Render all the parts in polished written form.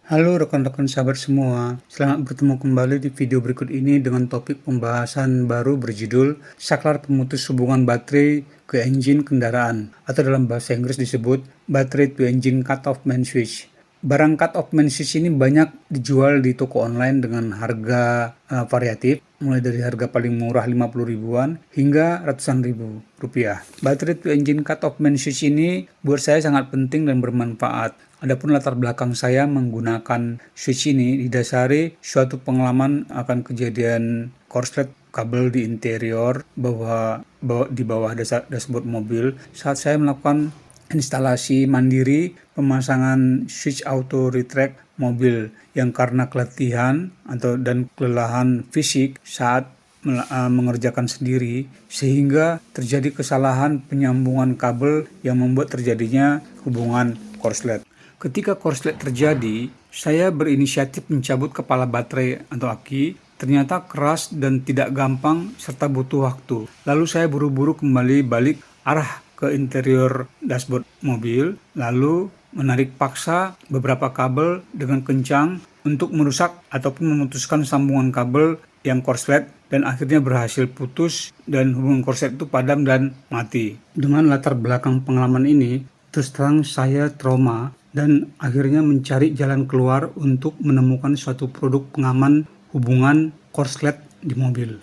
Halo rekan-rekan sahabat semua, selamat bertemu kembali di video berikut ini dengan topik pembahasan baru berjudul Saklar Pemutus Hubungan Baterai ke Engine Kendaraan, atau dalam bahasa Inggris disebut Battery to Engine Cut-off Main Switch. Barang cut-off main switch ini banyak dijual di toko online dengan harga variatif, mulai dari harga paling murah 50 ribuan hingga ratusan ribu rupiah. Battery to Engine Cut-off Main Switch ini buat saya sangat penting dan bermanfaat. Adapun latar belakang saya menggunakan switch ini didasari suatu pengalaman akan kejadian korslet kabel di interior di bawah dashboard mobil saat saya melakukan instalasi mandiri pemasangan switch auto retract mobil yang karena keletihan dan kelelahan fisik saat mengerjakan sendiri sehingga terjadi kesalahan penyambungan kabel yang membuat terjadinya hubungan korslet. Ketika korslet terjadi, saya berinisiatif mencabut kepala baterai atau aki. Ternyata keras dan tidak gampang serta butuh waktu. Lalu saya buru-buru kembali balik arah ke interior dashboard mobil, lalu menarik paksa beberapa kabel dengan kencang untuk merusak ataupun memutuskan sambungan kabel yang korslet, dan akhirnya berhasil putus dan hubungan korslet itu padam dan mati. Dengan latar belakang pengalaman ini, terus terang saya trauma dan akhirnya mencari jalan keluar untuk menemukan suatu produk pengaman hubungan korslet di mobil.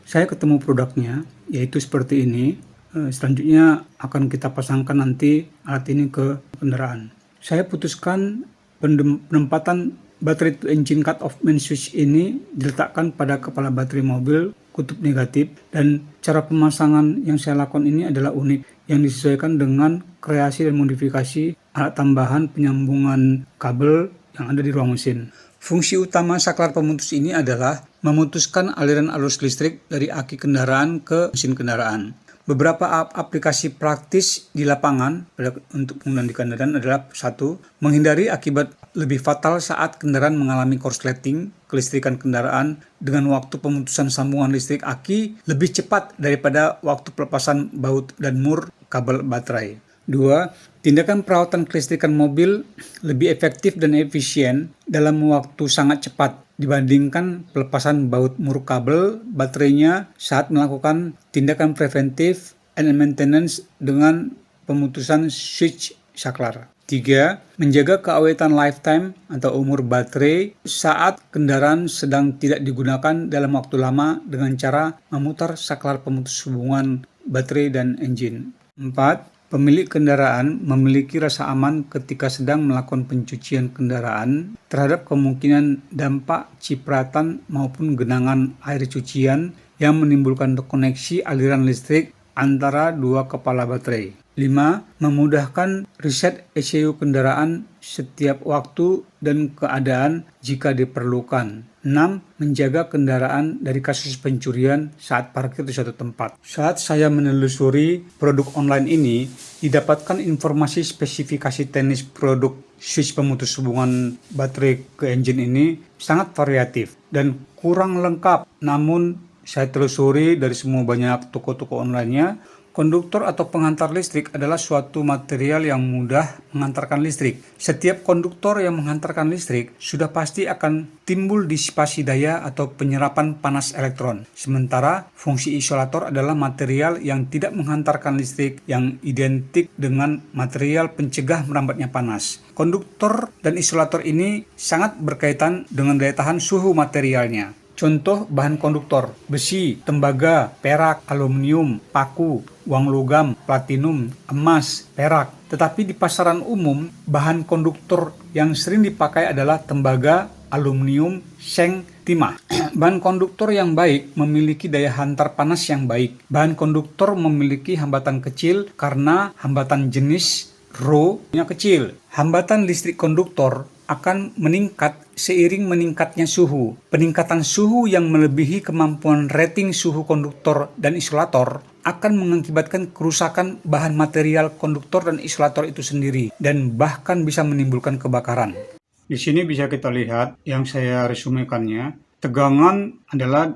Saya ketemu produknya, yaitu seperti ini. Selanjutnya akan kita pasangkan nanti alat ini ke kendaraan. Saya putuskan penempatan battery to engine cut-off main switch ini diletakkan pada kepala baterai mobil kutub negatif, dan cara pemasangan yang saya lakukan ini adalah unik, yang disesuaikan dengan kreasi dan modifikasi alat tambahan penyambungan kabel yang ada di ruang mesin. Fungsi utama saklar pemutus ini adalah memutuskan aliran arus listrik dari aki kendaraan ke mesin kendaraan. Beberapa aplikasi praktis di lapangan untuk penggunaan di kendaraan adalah: 1. Menghindari akibat lebih fatal saat kendaraan mengalami korsleting kelistrikan kendaraan dengan waktu pemutusan sambungan listrik aki lebih cepat daripada waktu pelepasan baut dan mur kabel baterai. 2. Tindakan perawatan kelistrikan mobil lebih efektif dan efisien dalam waktu sangat cepat dibandingkan pelepasan baut mur kabel baterainya saat melakukan tindakan preventif and maintenance dengan pemutusan switch saklar. 3. Menjaga keawetan lifetime atau umur baterai saat kendaraan sedang tidak digunakan dalam waktu lama dengan cara memutar saklar pemutus hubungan baterai dan engine. 4. Pemilik kendaraan memiliki rasa aman ketika sedang melakukan pencucian kendaraan terhadap kemungkinan dampak cipratan maupun genangan air cucian yang menimbulkan koneksi aliran listrik antara dua kepala baterai. 5. Memudahkan riset ECU kendaraan setiap waktu dan keadaan jika diperlukan. 6. Menjaga kendaraan dari kasus pencurian saat parkir di suatu tempat. Saat saya menelusuri produk online ini, didapatkan informasi spesifikasi teknis produk switch pemutus hubungan baterai ke engine ini sangat variatif dan kurang lengkap. Namun saya telusuri dari semua banyak toko-toko online-nya, konduktor atau penghantar listrik adalah suatu material yang mudah menghantarkan listrik. Setiap konduktor yang menghantarkan listrik sudah pasti akan timbul disipasi daya atau penyerapan panas elektron. Sementara fungsi isolator adalah material yang tidak menghantarkan listrik yang identik dengan material pencegah merambatnya panas. Konduktor dan isolator ini sangat berkaitan dengan daya tahan suhu materialnya. Contoh bahan konduktor: besi, tembaga, perak, aluminium, paku, uang logam, platinum, emas, perak. Tetapi di pasaran umum, bahan konduktor yang sering dipakai adalah tembaga, aluminium, seng, timah. Bahan konduktor yang baik memiliki daya hantar panas yang baik. Bahan konduktor memiliki hambatan kecil karena hambatan jenis Rho-nya kecil. Hambatan listrik konduktor akan meningkat seiring meningkatnya suhu. Peningkatan suhu yang melebihi kemampuan rating suhu konduktor dan isolator akan mengakibatkan kerusakan bahan material konduktor dan isolator itu sendiri dan bahkan bisa menimbulkan kebakaran. Di sini bisa kita lihat yang saya resumekannya. Tegangan adalah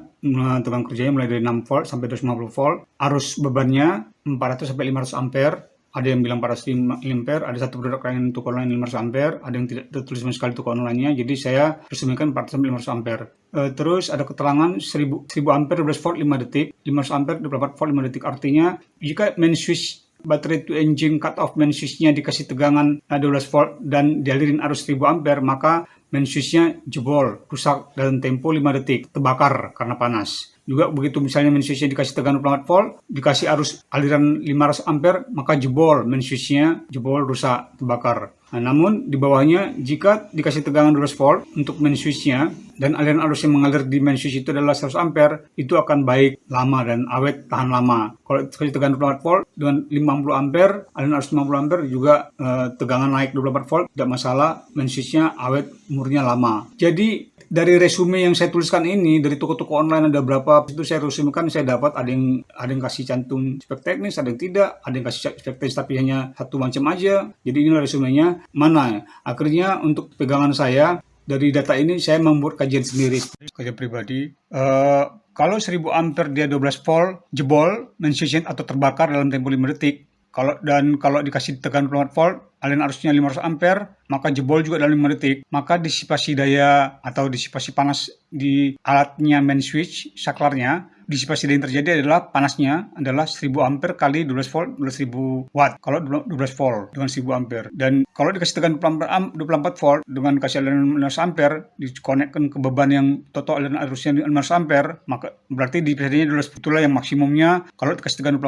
tegangan kerjanya mulai dari 6 volt sampai 250 volt. Arus bebannya 400 sampai 500 ampere. Ada yang bilang 400 mAh, ada satu produk lain untuk online 500 ampere, ada yang tidak tertulis sama sekali untuk online-nya, jadi saya resmikan 400 500 ampere. Terus ada keterangan 1000 ampere 12 volt 5 detik, 500 ampere 24 volt 5 detik. Artinya jika main switch baterai to engine cut off main switch-nya dikasih tegangan 12 volt dan dialirin arus 1000 ampere, maka main switch-nya jebol, rusak dalam tempo 5 detik, terbakar karena panas. Juga begitu misalnya main switch-nya dikasih tegangan 24 volt, dikasih arus aliran 500 ampere, maka jebol, main switch-nya jebol, rusak, terbakar. Nah, namun di bawahnya jika dikasih tegangan 12 volt untuk main switch-nya dan aliran arus yang mengalir di main switch itu adalah 100 ampere, itu akan baik, lama dan awet, tahan lama. Kalau dikasih tegangan 24 volt dengan 50 ampere, aliran arus 50 ampere juga tegangan naik 24 volt, tidak masalah, main switch-nya awet, umurnya lama. Jadi dari resume yang saya tuliskan ini, dari toko-toko online ada berapa, itu saya resumekan, saya dapat ada yang kasih cantum spek teknis, ada yang tidak, ada yang kasih spek teknis tapi hanya satu macam aja. Jadi inilah resumenya, mana akhirnya untuk pegangan saya, dari data ini saya membuat kajian sendiri, kajian pribadi. Kalau 1000 ampere dia 12 volt, jebol, non-sufficient atau terbakar dalam tempo 5 detik. Kalau dikasih tegangan 24 volt, aliran arusnya 500 ampere, maka jebol juga dalam 5 detik. Maka disipasi daya atau disipasi panas di alatnya main switch, saklarnya, disipasi daya yang terjadi adalah panasnya adalah 1000 ampere kali 12 volt 12.000 watt. Kalau 12 volt dengan 1000 ampere. Dan kalau dikasih tegangan 24 volt dengan kasih aliran 500 ampere, dikonekkan ke beban yang total aliran arusnya 500 ampere, maka berarti disipasinya 12, itulah yang maksimumnya kalau dikasih tegangan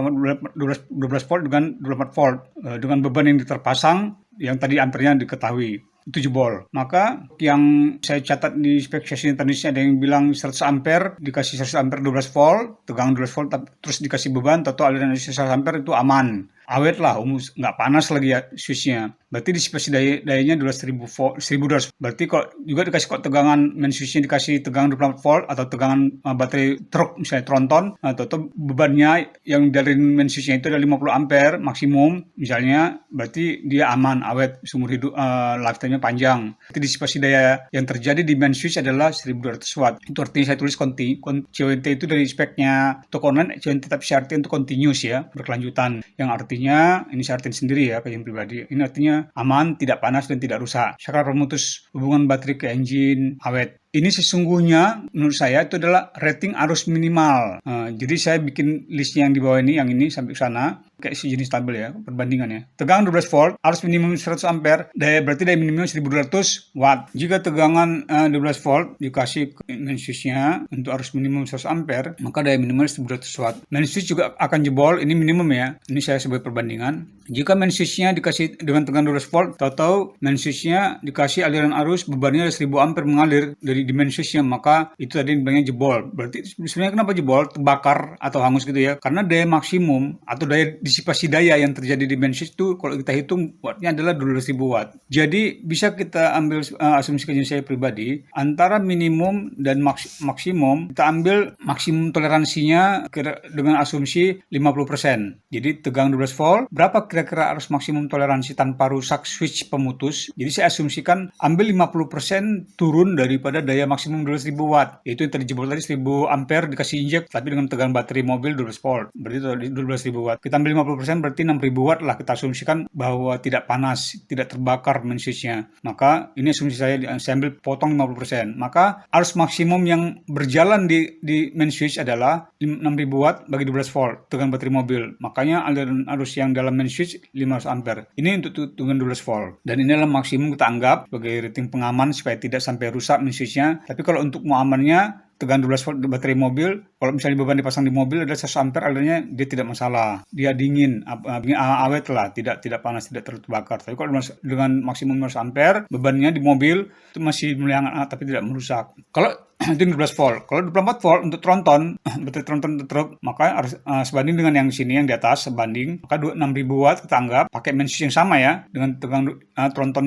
12 volt dengan 24 volt. Dengan beban yang terpasang, yang tadi ampernya diketahui, itu jebol. Maka yang saya catat di spesifikasi teknisnya ada yang bilang 100 ampere, dikasih 100 ampere 12 volt, tegangan 12 volt, terus dikasih beban, total aliran 100 ampere itu aman. Awet lah, nggak panas lagi ya switch-nya. Berarti disipasi dayanya 12.000 volt, 1200. Berarti kalau juga dikasih tegangan main switch-nya dikasih tegangan 24 volt atau tegangan baterai truk misalnya tronton, atau bebannya yang dari main switch-nya itu ada 50 ampere maksimum misalnya, berarti dia aman, awet, seumur hidup, lifetime-nya panjang. Berarti disipasi daya yang terjadi di main switch adalah 1200 watt. Itu artinya saya tulis CONT itu dari speknya toko online, CONT tapi saya artinya untuk continuous ya, berkelanjutan. Yang artinya, ini saya artinya sendiri ya, kajian pribadi. Ini artinya aman, tidak panas, dan tidak rusak. Saklar pemutus hubungan baterai ke engine, awet. Ini sesungguhnya menurut saya itu adalah rating arus minimal. Jadi saya bikin listnya yang di bawah ini, yang ini sampai ke sana, kayak sejenis tabel ya, perbandingannya. Tegangan 12 volt, arus minimum 100 ampere, berarti daya minimum 1200 watt. Jika tegangan 12 volt dikasih ke main switch-nya untuk arus minimum 100 ampere, maka daya minimum 1200 watt. Main switch juga akan jebol, ini minimum ya. Ini saya sebagai perbandingan. Jika main switch-nya dikasih dengan tegangan 12 volt, atau main switch-nya dikasih aliran arus bebannya 1000 ampere mengalir dari main switch-nya, maka itu tadi bilangnya jebol. Berarti sebenarnya kenapa jebol, terbakar atau hangus gitu ya? Karena daya maksimum atau daya disipasi daya yang terjadi di main switch itu kalau kita hitung wattnya adalah 12.000 watt. Jadi bisa kita ambil asumsi kajian saya pribadi, antara minimum dan maksimum, kita ambil maksimum toleransinya dengan asumsi 50%. Jadi tegangan 12 volt, berapa kira-kira arus maksimum toleransi tanpa rusak switch pemutus? Jadi saya asumsikan ambil 50% turun daripada daya maksimum 12.000 watt. Yaitu yang tadi jebol tadi 1000 ampere dikasih injek, tapi dengan tegangan baterai mobil 12 volt. Berarti 12.000 watt. Kita ambil 50% berarti 6.000 watt lah, kita asumsikan bahwa tidak panas, tidak terbakar main switch-nya. Maka ini asumsi saya ambil potong 50%. Maka arus maksimum yang berjalan di main switch adalah 6.000 watt bagi 12 volt tegangan baterai mobil. Makanya aliran arus yang dalam main switch 500 ampere. Ini untuk tegangan 12 volt. Dan ini adalah maksimum kita anggap sebagai rating pengaman supaya tidak sampai rusak main switch-nya. Tapi kalau untuk mau amannya tegangan 12 volt baterai mobil, kalau misalnya beban dipasang di mobil ada 100 ampere, alirannya dia tidak masalah, dia dingin, awet lah, tidak panas, tidak terbakar. Tapi kalau dengan maksimum 100 ampere bebannya di mobil itu masih mulai hangat tapi tidak merusak. Kalau itu 12 volt. Kalau 24 volt untuk tronton, baterai tronton truk, maka harus sebanding dengan yang sini, yang di atas, sebanding. Maka 6.000 watt kita anggap, pakai main switch yang sama ya, dengan tegangan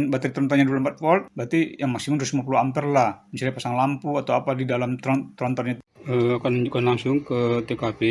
baterai trontonnya 24 volt, berarti yang maksimum 250 ampere lah. Misalnya pasang lampu atau apa di dalam trontonnya. akan menunjukkan langsung ke TKP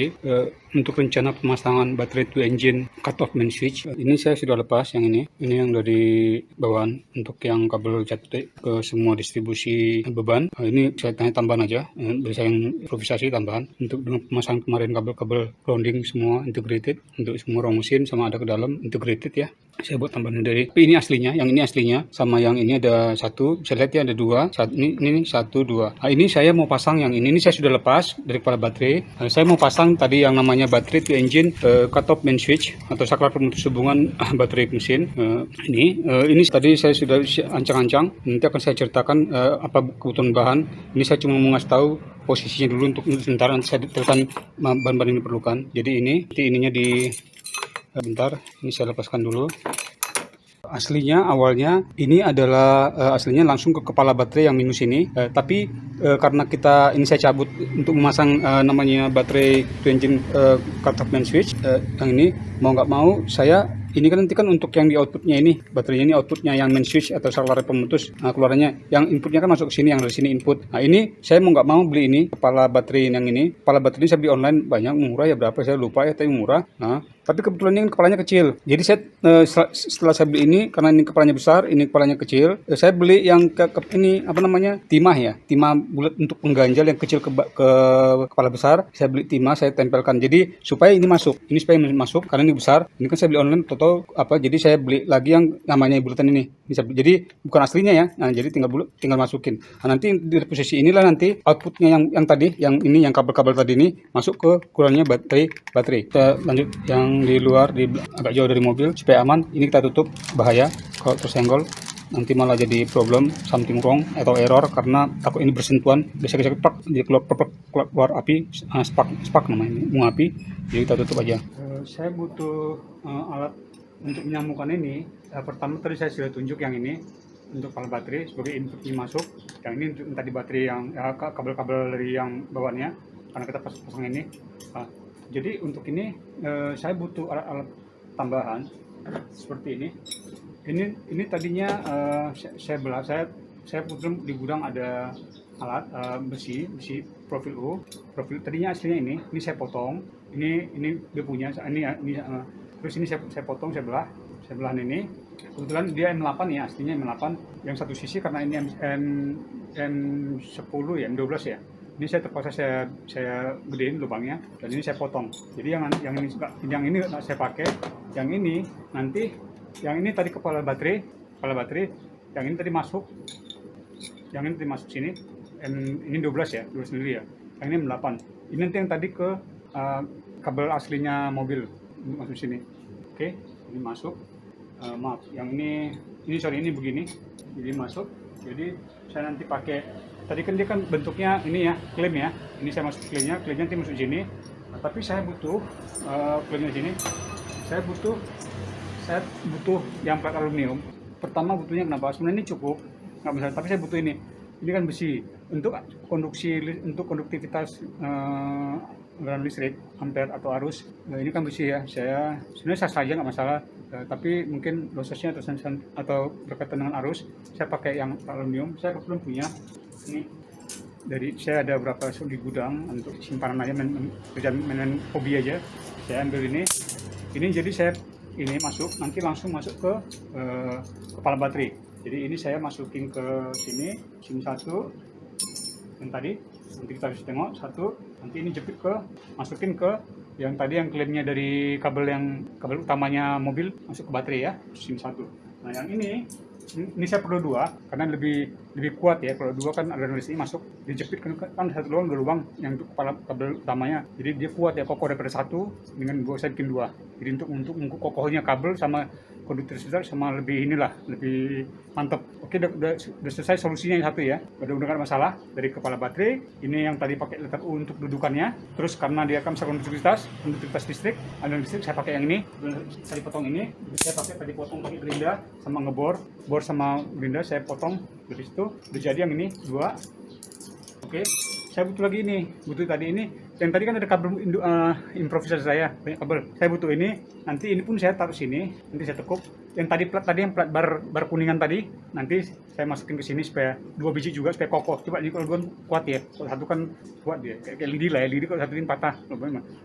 untuk rencana pemasangan baterai to engine cut-off main switch. Ini saya sudah lepas yang ini yang dari bawaan untuk yang kabel jatuh ke semua distribusi beban. Ini saya tanya tambahan aja, bisa yang improvisasi tambahan untuk dengan pemasangan kemarin kabel-kabel grounding semua integrated untuk semua raw mesin sama ada ke dalam integrated ya. Saya buat tambahan dari, tapi ini aslinya, yang ini aslinya sama yang ini ada satu, bisa lihat ya ada dua, ini satu dua. Nah, ini saya mau pasang yang ini saya sudah lepas dari kepala baterai. Saya mau pasang tadi yang namanya baterai to engine cut-off main switch atau saklar pemutus hubungan baterai mesin. Ini tadi saya sudah ancang-ancang. Nanti akan saya ceritakan apa kebutuhan bahan. Ini saya cuma mau ngasih tahu posisinya dulu untuk sementara, nanti saya detailkan bahan-bahan yang diperlukan. Jadi ininya di bentar, ini saya lepaskan dulu. Aslinya awalnya ini adalah aslinya langsung ke kepala baterai yang minus ini, tapi karena ini saya cabut untuk memasang namanya baterai to engine cut-off main switch, yang ini mau nggak mau saya ini kan nanti kan untuk yang di outputnya ini baterainya ini outputnya yang main switch atau saklar pemutus, keluarannya yang inputnya kan masuk ke sini, yang dari sini input. Nah ini saya mau nggak mau beli ini kepala baterai yang ini. Kepala baterai ini saya beli online banyak, murah ya, berapa saya lupa ya, tapi murah. Nah tapi kebetulan ini kepalanya kecil, jadi saya setelah saya beli ini, karena ini kepalanya besar, ini kepalanya kecil, saya beli yang ini apa namanya, timah ya, timah bulat untuk pengganjal yang kecil ke kepala besar. Saya beli timah, saya tempelkan jadi supaya ini masuk, masuk karena ini besar. Ini kan saya beli online jadi saya beli lagi yang namanya bulatan ini jadi bukan aslinya ya. Nah jadi tinggal masukin. Nah, nanti di posisi inilah nanti outputnya yang tadi, yang ini yang kabel-kabel tadi ini masuk ke kurangnya baterai. Kita lanjut yang di luar, agak jauh dari mobil supaya aman. Ini kita tutup, bahaya kalau tersenggol nanti malah jadi problem, something wrong atau error karena takut ini bersentuhan, biasa dia keluar api, spark namanya ini, bunga api. Jadi kita tutup aja. Saya butuh alat untuk menyambungkan ini. Pertama tadi saya sudah tunjuk yang ini untuk kepala baterai sebagai inputnya masuk, yang ini untuk tadi baterai yang kabel-kabel dari yang bawaannya karena kita pasang ini. Jadi untuk ini saya butuh alat-alat tambahan seperti ini. Ini tadinya saya putar di gudang ada alat besi profil U. Profil tadinya aslinya ini saya potong. Ini dia punya terus ini saya potong, saya belah ini. Kebetulan dia M8 ya, aslinya M8 yang satu sisi, karena ini M10 ya, M12 ya. Ini saya terpaksa saya gedein lubangnya dan ini saya potong. Jadi yang ini saya pakai, yang ini nanti, yang ini tadi kepala baterai, yang ini tadi masuk sini. Ini 12 ya, 12 sendiri ya. Yang ini M8. Ini nanti yang tadi ke kabel aslinya mobil masuk sini. Oke, ini masuk. Maaf, yang ini begini. Jadi masuk. Jadi saya nanti pakai, tadi kan dia kan bentuknya ini ya, klem ya. Ini saya masuk klemnya nanti masuk sini. Nah, tapi saya butuh klemnya sini. Saya butuh yang plat aluminium. Pertama butuhnya kenapa? Sebenarnya ini cukup, nggak besar. Tapi saya butuh ini. Ini kan besi untuk konduktivitas aliran listrik, ampere atau arus. Nah, ini kan besi ya. Sebenarnya saja nggak masalah. Tapi mungkin losesnya atau berkaitan dengan arus, saya pakai yang aluminium. Saya kebetulan punya ini, saya ada berapa di gudang untuk simpanan aja, main hobi aja. Saya ambil ini jadi saya ini nanti langsung masuk ke kepala baterai. Jadi ini saya masukin ke sini satu yang tadi, nanti kita bisa tengok satu, nanti ini masukin ke yang tadi yang klemnya dari kabel utamanya mobil masuk ke baterai ya, SIM 1. Nah yang ini saya perlu dua karena lebih kuat ya. Kalau dua kan aliran listrik masuk dijepit kan satu doang, dua lubang yang untuk kepala kabel utamanya, jadi dia kuat ya, kokoh daripada satu. Dengan saya bikin dua, jadi untuk kokohnya kabel sama konduktivitas sama lebih mantap. Oke, udah selesai solusinya yang satu ya, udah nggak ada masalah. Dari kepala baterai ini yang tadi pakai letter U untuk dudukannya, terus karena dia akan bisa konduktivitas listrik, aliran listrik, saya pakai yang ini tadi potong ini. Saya pakai gerinda sama bor sama gerinda saya potong dari situ. Udah jadi yang ini dua. Oke, saya butuh lagi ini, yang tadi kan ada kabel improvisasi saya, banyak kabel. Saya butuh ini, nanti ini pun saya taruh sini, nanti saya tekuk. yang plat bar kuningan tadi, nanti saya masukin ke sini supaya 2 biji juga supaya kokoh. Coba ini kalau 2 kuat ya, kalau 1 kan kuat dia, kayak lidi lah ya, lidi kalau 1 ini patah.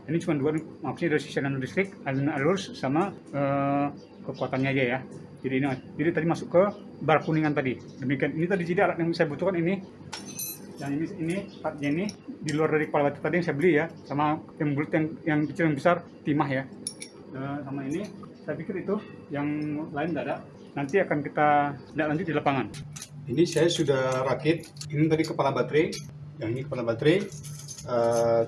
Ini cuma 2, maksudnya dari sisi listrik, aliran arus sama kekuatannya aja ya. Jadi tadi masuk ke bar kuningan tadi. Demikian. Ini tadi jadi alat yang saya butuhkan ini. Yang ini partnya ini di luar dari kepala batu tadi yang saya beli ya, sama yang bulat yang kecil yang besar timah ya. Sama ini saya pikir itu yang lain tidak ada. Nanti akan kita tindak lanjut di lapangan. Ini saya sudah rakit. Ini tadi kepala baterai. Yang ini kepala baterai.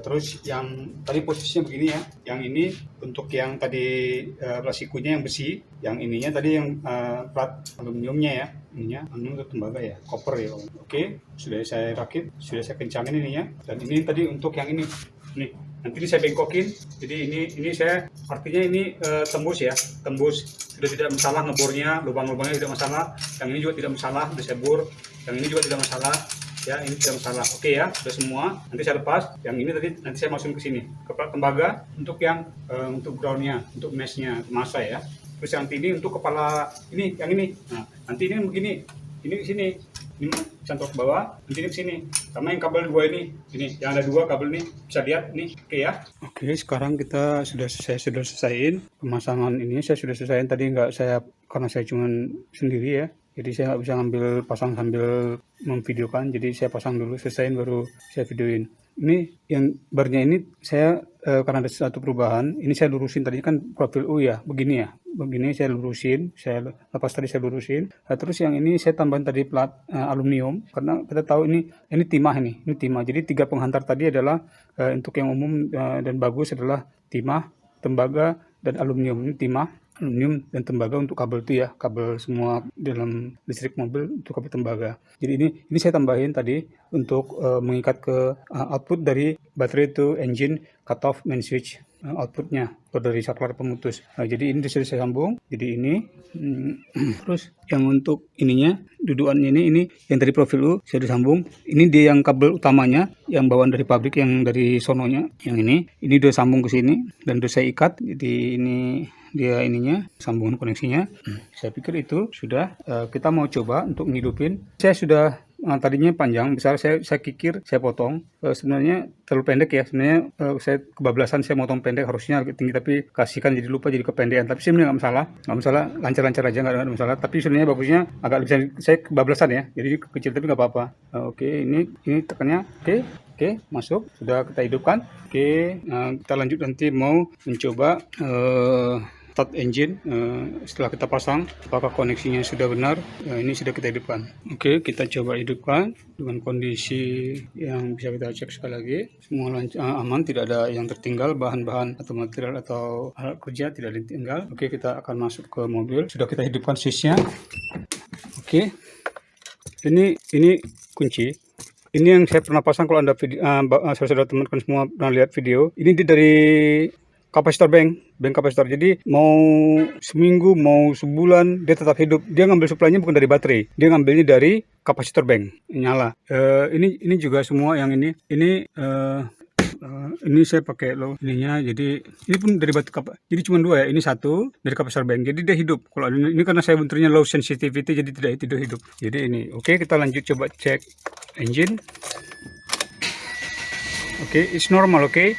Terus yang tadi posisinya begini ya. Yang ini untuk yang tadi plasikunya yang besi. Yang ininya tadi yang plat aluminiumnya ya. Ininya untuk tembaga ya, koper ya. Oke, sudah saya rakit, sudah saya kencangin ininya. Dan ini tadi untuk yang ini. Nih, nanti ini saya bengkokin. Jadi ini saya artinya ini tembus ya, tembus. Sudah tidak masalah ngebornya, lubang-lubangnya tidak masalah. Yang ini juga tidak masalah, sudah saya bor. Yang ini juga tidak masalah. Ya, ini tidak masalah. Oke ya, sudah semua. Nanti saya lepas. Yang ini tadi nanti saya masukin ke sini. Ke plat tembaga untuk yang untuk groundnya, untuk meshnya, masa ya. Terus yang ini untuk kepala ini, yang ini. Nah, nanti ini begini, ini di sini, ini cantok ke bawah, nanti ini ke sini. Sama yang kabel 2 ini, yang ada 2 kabel ini, bisa lihat nih, oke ya. Oke, sekarang saya sudah selesaiin pemasangan ini, saya sudah selesaiin tadi karena saya cuma sendiri ya. Jadi saya nggak bisa pasang sambil memvideokan, jadi saya pasang dulu, selesaiin baru saya videoin. Ini yang barnya ini saya karena ada satu perubahan, ini saya lurusin tadi kan profil U ya, begini ya. Begini saya lurusin, saya lepas tadi saya lurusin. Terus yang ini saya tambahin tadi plat aluminium karena kita tahu ini timah ini timah. Jadi 3 penghantar tadi adalah untuk yang umum dan bagus adalah timah, tembaga dan aluminium. Ini timah, aluminium dan tembaga untuk kabel itu ya, kabel semua dalam listrik mobil untuk kabel tembaga. Jadi ini saya tambahin tadi untuk mengikat ke output dari baterai itu engine cut off main switch outputnya atau dari saklar pemutus. Jadi ini sudah saya sambung. Jadi ini terus yang untuk ininya dudukannya ini yang dari profil U saya disambung. Ini dia yang kabel utamanya yang bawaan dari pabrik yang dari sononya. Yang ini udah sambung ke sini dan udah saya ikat. Jadi ini dia ininya sambungan koneksinya. Saya pikir itu sudah. Kita mau coba untuk menghidupin. Saya sudah tadinya panjang besar, saya kikir, saya potong. Sebenarnya terlalu pendek ya, sebenarnya saya kebablasan, saya motong pendek, harusnya agak tinggi tapi kasihkan jadi lupa jadi kependekan. Tapi sebenarnya nggak masalah, lancar-lancar aja, nggak ada masalah. Tapi sebenarnya bagusnya agak bisa, saya kebablasan ya, jadi kecil tapi nggak apa-apa. Oke, ini tekannya, oke, masuk, sudah kita hidupkan. Oke, kita lanjut nanti mau mencoba start engine. Setelah kita pasang apakah koneksinya sudah benar. Ini sudah kita hidupkan. Oke, kita coba hidupkan dengan kondisi yang bisa kita cek sekali lagi. Semua aman, tidak ada yang tertinggal, bahan-bahan atau material atau alat kerja tidak ditinggal. Oke, kita akan masuk ke mobil. Sudah kita hidupkan switchnya. Oke, ini kunci. Ini yang saya pernah pasang, kalau Anda saudara teman-teman semua pernah lihat video. Ini dari kapasitor bank kapasitor. Jadi mau seminggu mau sebulan dia tetap hidup. Dia ngambil suplainya bukan dari baterai, dia ngambilnya dari kapasitor bank, nyala. Ini juga semua yang ini saya pakai low ininya. Jadi ini pun dari jadi cuma 2 ya, ini 1 dari kapasitor bank, jadi dia hidup. Kalau ini karena saya bentuknya low sensitivity jadi tidak hidup. Jadi ini oke, kita lanjut coba cek engine. Okay, it's normal. Okay,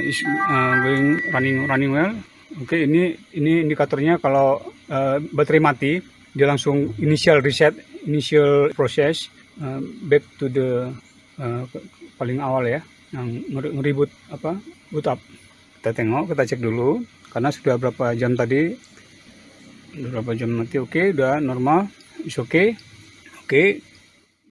it's running well. Okay, ini indikatornya kalau baterai mati, dia langsung initial reset, initial proses, back to the paling awal ya, yang ngeribut boot up. Kita tengok, kita cek dulu, karena sudah berapa jam tadi, berapa jam mati. Oke, udah normal, it's okay. Oke.